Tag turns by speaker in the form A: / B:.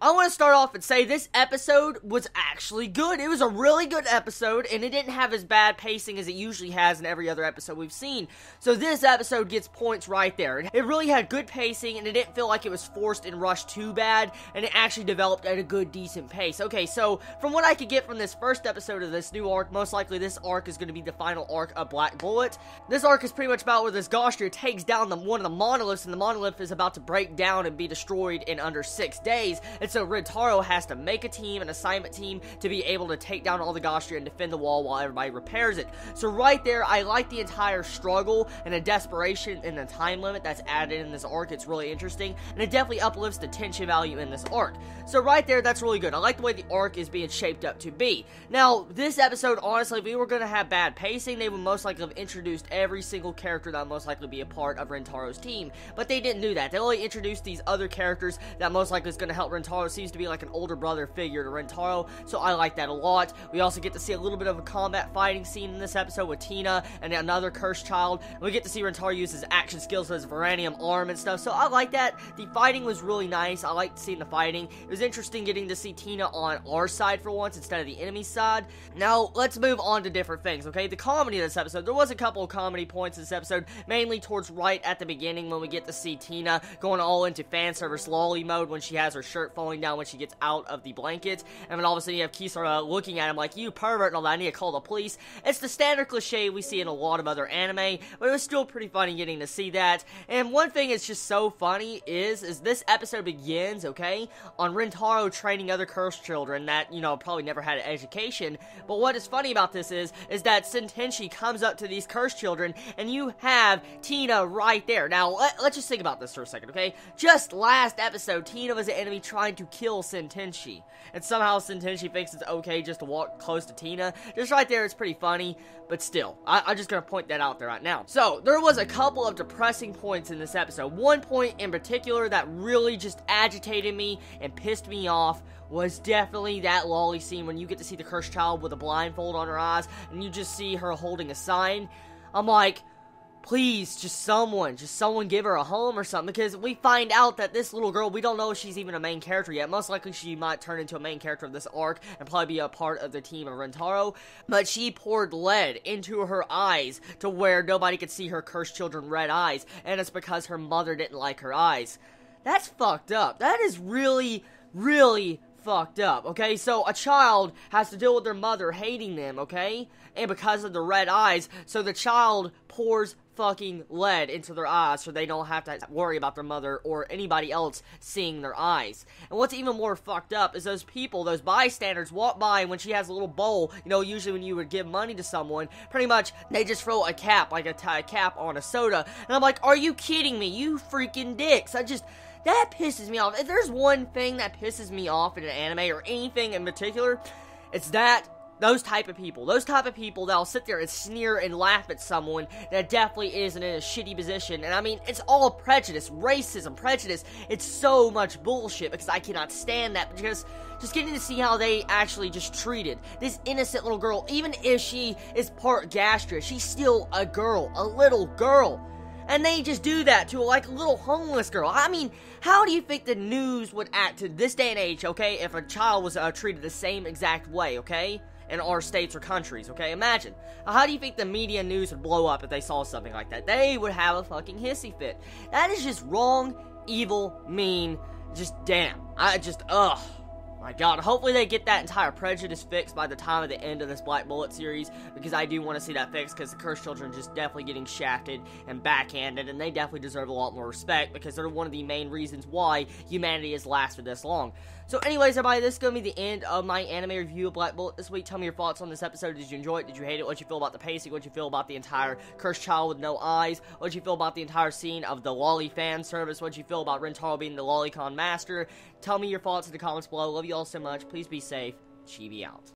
A: I want to start off and say this episode was actually good. It was a really good episode, and it didn't have as bad pacing as it usually has in every other episode we've seen. So this episode gets points right there. It really had good pacing, and it didn't feel like it was forced and rushed too bad, and it actually developed at a good, decent pace. Okay, so from what I could get from this first episode of this new arc, most likely this arc is going to be the final arc of Black Bullet. This arc is pretty much about where this Gaustrier takes down one of the monoliths, and the monolith is about to break down and be destroyed in under 6 days. And so Rintaro has to make a team, an assignment team, to be able to take down all the Gaustrier and defend the wall while everybody repairs it. So right there, I like the entire struggle and the desperation and the time limit that's added in this arc. It's really interesting, and it definitely uplifts the tension value in this arc. So right there, that's really good. I like the way the arc is being shaped up to be. Now, this episode, honestly, if we were going to have bad pacing, they would most likely have introduced every single character that would most likely be a part of Rintaro's team, but they didn't do that. They only introduced these other characters that most likely is going to help Rintaro. Seems to be like an older brother figure to Rintaro, so I like that a lot. We also get to see a little bit of a combat fighting scene in this episode with Tina and another cursed child. We get to see Rintaro use his action skills with his Varanium arm and stuff, so I like that. The fighting was really nice. I liked seeing the fighting. It was interesting getting to see Tina on our side for once instead of the enemy side. Now, let's move on to different things, okay? The comedy of this episode, there was a couple of comedy points in this episode, mainly towards right at the beginning when we get to see Tina going all into fan service Loli mode when she has her shirt falling down when she gets out of the blanket, and then all of a sudden you have Kisara looking at him like, you pervert and all that, I need to call the police. It's the standard cliche we see in a lot of other anime, but it was still pretty funny getting to see that. And one thing that's just so funny is this episode begins, okay, on Rintaro training other cursed children that, you know, probably never had an education, but what is funny about this is that Sentenshi comes up to these cursed children, and you have Tina right there. Now, let's just think about this for a second, okay? Just last episode, Tina was an enemy trying to kill Sentenshi, and somehow Sentenshi thinks it's okay just to walk close to Tina. Just right there, it's pretty funny, but still, I'm just gonna point that out there right now. So, there was a couple of depressing points in this episode. One point in particular that really just agitated me and pissed me off was definitely that Loli scene when you get to see the cursed child with a blindfold on her eyes, and you just see her holding a sign. I'm like, please, just someone give her a home or something, because we find out that this little girl, we don't know if she's even a main character yet. Most likely she might turn into a main character of this arc and probably be a part of the team of Rintaro, but she poured lead into her eyes to where nobody could see her cursed children red eyes, and it's because her mother didn't like her eyes. That's fucked up. That is really, really fucked up, okay? So a child has to deal with their mother hating them, okay? And because of the red eyes, so the child pours fucking lead into their eyes so they don't have to worry about their mother or anybody else seeing their eyes. And what's even more fucked up is those people, those bystanders, walk by when she has a little bowl, you know, usually when you would give money to someone, pretty much, they just throw a cap, like a cap on a soda, and I'm like, are you kidding me, you freaking dicks? That pisses me off. If there's one thing that pisses me off in an anime or anything in particular, it's those type of people that'll sit there and sneer and laugh at someone that definitely isn't in a shitty position. And I mean, it's all prejudice, racism, prejudice. It's so much bullshit because I cannot stand that. Because just getting to see how they actually just treated this innocent little girl, even if she is part gastric, she's still a girl, a little girl. And they just do that to, like, a little homeless girl. I mean, how do you think the news would act to this day and age, okay, if a child was treated the same exact way, okay, in our states or countries, okay? Imagine. How do you think the media news would blow up if they saw something like that? They would have a fucking hissy fit. That is just wrong, evil, mean, just damn. Ugh. My god, hopefully they get that entire prejudice fixed by the time of the end of this Black Bullet series, because I do want to see that fixed, because the cursed children are just definitely getting shafted and backhanded, and they definitely deserve a lot more respect, because they're one of the main reasons why humanity has lasted this long. So anyways, everybody, this is going to be the end of my anime review of Black Bullet this week. Tell me your thoughts on this episode. Did you enjoy it? Did you hate it? What you feel about the pacing? What you feel about the entire cursed child with no eyes? What you feel about the entire scene of the Loli fan service? What you feel about Rintaro being the Lolicon master? Tell me your thoughts in the comments below. Love you all so much. Please be safe. Chibi out.